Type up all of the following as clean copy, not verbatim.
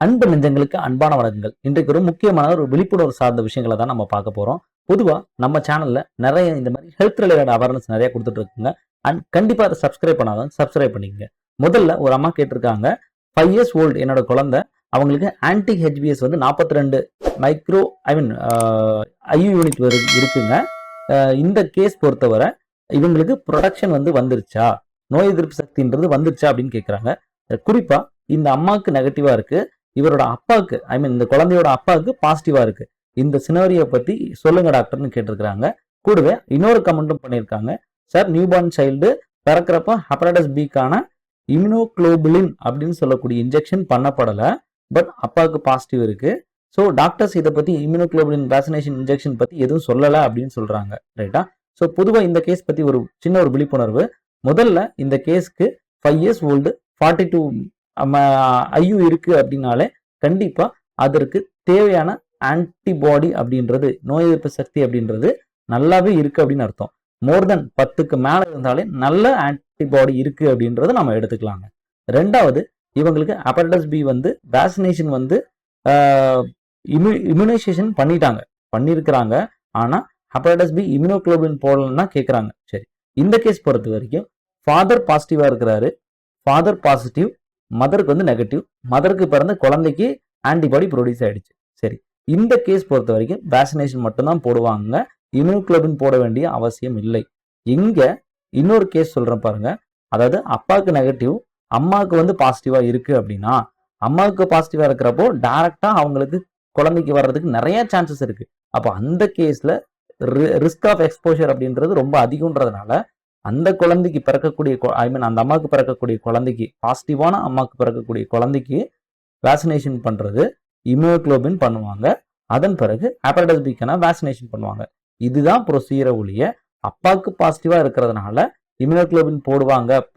அன்பு நெஞ்சங்களுக்கு அன்பான வணக்கங்கள். இன்றைக்கு ஒரு முக்கியமான ஒரு விழிப்புணர்வு சார்ந்த விஷயங்களை தான் நம்ம பார்க்க போறோம். பொதுவா நம்ம சேனல்ல நிறைய இந்த மாதிரி ஹெல்த் ரிலேட்டட் அவேர்னஸ் நிறைய கொடுத்துட்டு இருக்குங்க. அண்ட் கண்டிப்பா அதை சப்ஸ்கிரைப் பண்ணாதான் சப்ஸ்கிரைப் பண்ணிக்கங்க. முதல்ல ஒரு அம்மா கேட்டிருக்காங்க, 5 இயர்ஸ் ஓல்டு என்னோட குழந்தை, அவங்களுக்கு ஆன்டி ஹெச்பிஎஸ் வந்து 42 மைக்ரோ ஐயு யூனிட் இருக்குங்க. இந்த கேஸ் பொறுத்தவரை இவங்களுக்கு ப்ரொடக்ஷன் வந்து வந்துருச்சா, நோய் எதிர்ப்பு சக்தின்றது வந்துருச்சா அப்படின்னு கேட்குறாங்க. குறிப்பா இந்த அம்மாவுக்கு நெகட்டிவா இருக்கு, இவரோட அப்பாவுக்கு இந்த குழந்தையோட அப்பாவுக்கு பாசிட்டிவா இருக்கு. இந்த சினாரியோ பத்தி சொல்லுங்க டாக்டர்னு கேட்டிருக்காங்க. கூடவே இன்னொரு கமெண்ட்டும் பண்ணியிருக்காங்க. சார், நியூபார்ன் சைல்டு பிறக்கிறப்ப ஹெப்படைட்டிஸ் பிக்கான இம்யூனோகுளோபுலின் அப்படின்னு சொல்லக்கூடிய இன்ஜெக்ஷன் பண்ணப்படலை, பட் அப்பாவுக்கு பாசிட்டிவ் இருக்கு. ஸோ டாக்டர்ஸ் இதை பத்தி இம்யூனோகுளோபுலின் வேக்சினேஷன் இன்ஜெக்ஷன் பத்தி எதுவும் சொல்லலை அப்படின்னு சொல்றாங்க. ரைட்டா? ஸோ பொதுவாக இந்த கேஸ் பத்தி ஒரு சின்ன ஒரு விழிப்புணர்வு. முதல்ல இந்த கேஸ்க்கு 5 இயர்ஸ் ஓல்டு 42 ஐயு இருக்கு அப்படின்னாலே கண்டிப்பா அதற்கு தேவையான ஆன்டிபாடி அப்படின்றது, நோய் எதிர்ப்பு சக்தி அப்படின்றது நல்லாவே இருக்கு அப்படின்னு அர்த்தம். மோர் தென் 10க்கு மேல இருந்தாலே நல்ல ஆன்டிபாடி இருக்கு அப்படின்றத நம்ம எடுத்துக்கலாங்க. ரெண்டாவது, இவங்களுக்கு ஹெப்படைட்டிஸ் பி வந்து வேக்சினேஷன் வந்து இம்யூனைசேஷன் பண்ணியிருக்கிறாங்க. ஆனா ஹெப்படைட்டிஸ் பி இம்யூனோகுளோபின் போடலன்னா கேட்குறாங்க. சரி, இந்த கேஸ் பொறுத்த வரைக்கும் ஃபாதர் பாசிட்டிவா இருக்கிறாரு, ஃபாதர் பாசிட்டிவ், மதருக்கு வந்து நெகட்டிவ், மதருக்கு பிறந்த குழந்தைக்கு ஆன்டிபாடி ப்ரொடியூஸ் ஆயிடுச்சு. சரி, இந்த கேஸ் பொறுத்த வரைக்கும் வேக்சினேஷன் மட்டும்தான் போடுவாங்க, இம்யூனோகுளோபின் போட வேண்டிய அவசியம் இல்லை. இங்க இன்னொரு கேஸ் சொல்றேன் பாருங்க. அதாவது அப்பாவுக்கு நெகட்டிவ், அம்மாவுக்கு வந்து பாசிட்டிவா இருக்கு அப்படின்னா, அம்மாவுக்கு பாசிட்டிவா இருக்கிறப்போ டைரக்டா அவங்களுக்கு குழந்தைக்கு வர்றதுக்கு நிறைய சான்சஸ் இருக்கு. அப்போ அந்த கேஸ்ல ரிஸ்க் ஆஃப் எக்ஸ்போஷர் அப்படின்றது ரொம்ப அதிகம்ன்றதுனால அந்த குழந்தைக்கு பிறக்கக்கூடிய அந்த அம்மாவுக்கு பிறக்கக்கூடிய குழந்தைக்கு, பாசிட்டிவான அம்மாவுக்கு பிறக்கக்கூடிய குழந்தைக்கு வேக்சினேஷன் பண்றது இம்யூனோகுளோபின் பண்ணுவாங்க. அதன் பிறகு ஹெப்படைட்டிஸ் பிக்கான வேக்சினேஷன் பண்ணுவாங்க. இதுதான் ப்ரொசீஜரை ஒழிய அப்பாவுக்கு பாசிட்டிவா இருக்கிறதுனால இம்யூனோகுளோபின்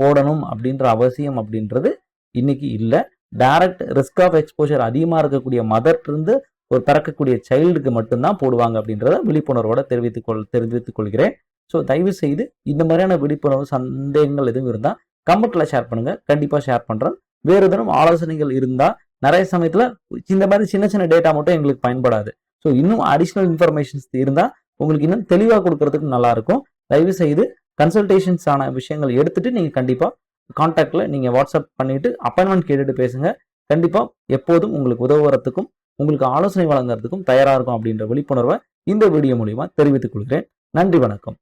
போடணும் அப்படின்ற அவசியம் அப்படின்றது இன்னைக்கு இல்லை. டைரக்ட் ரிஸ்க் ஆஃப் எக்ஸ்போஷர் அதிகமாக இருக்கக்கூடிய மதர்ல இருந்து ஒரு பிறக்கக்கூடிய சைல்டுக்கு மட்டும்தான் போடுவாங்க அப்படின்றத விழிப்புணர்வோட தெரிவித்துக் கொள்கிறேன். ஸோ தயவு செய்து இந்த மாதிரியான விழிப்புணர்வு சந்தேகங்கள் எதுவும் இருந்தால் கமெண்ட்ல ஷேர் பண்ணுங்க. கண்டிப்பாக ஷேர் பண்றேன். வேறு எதுவும் ஆலோசனைகள் இருந்தால், நிறைய சமயத்தில் இந்த மாதிரி சின்ன சின்ன டேட்டா மட்டும் எங்களுக்கு பயன்படாது. ஸோ இன்னும் அடிஷ்னல் இன்ஃபர்மேஷன்ஸ் இருந்தால் உங்களுக்கு இன்னும் தெளிவாக கொடுக்கறதுக்கு நல்லா இருக்கும். தயவு செய்து கன்சல்டேஷன்ஸ் ஆன விஷயங்கள் எடுத்துட்டு நீங்க கண்டிப்பா கான்டாக்ட்ல நீங்க வாட்ஸ்அப் பண்ணிட்டு அப்பாயின்மெண்ட் கேட்டுட்டு பேசுங்க. கண்டிப்பா எப்போதும் உங்களுக்கு உதவுறதுக்கும் உங்களுக்கு ஆலோசனை வழங்குறதுக்கும் தயாரா இருக்கும் அப்படின்ற விழிப்புணர்வை இந்த வீடியோ மூலியமா தெரிவித்துக் கொள்கிறேன். நன்றி, வணக்கம்.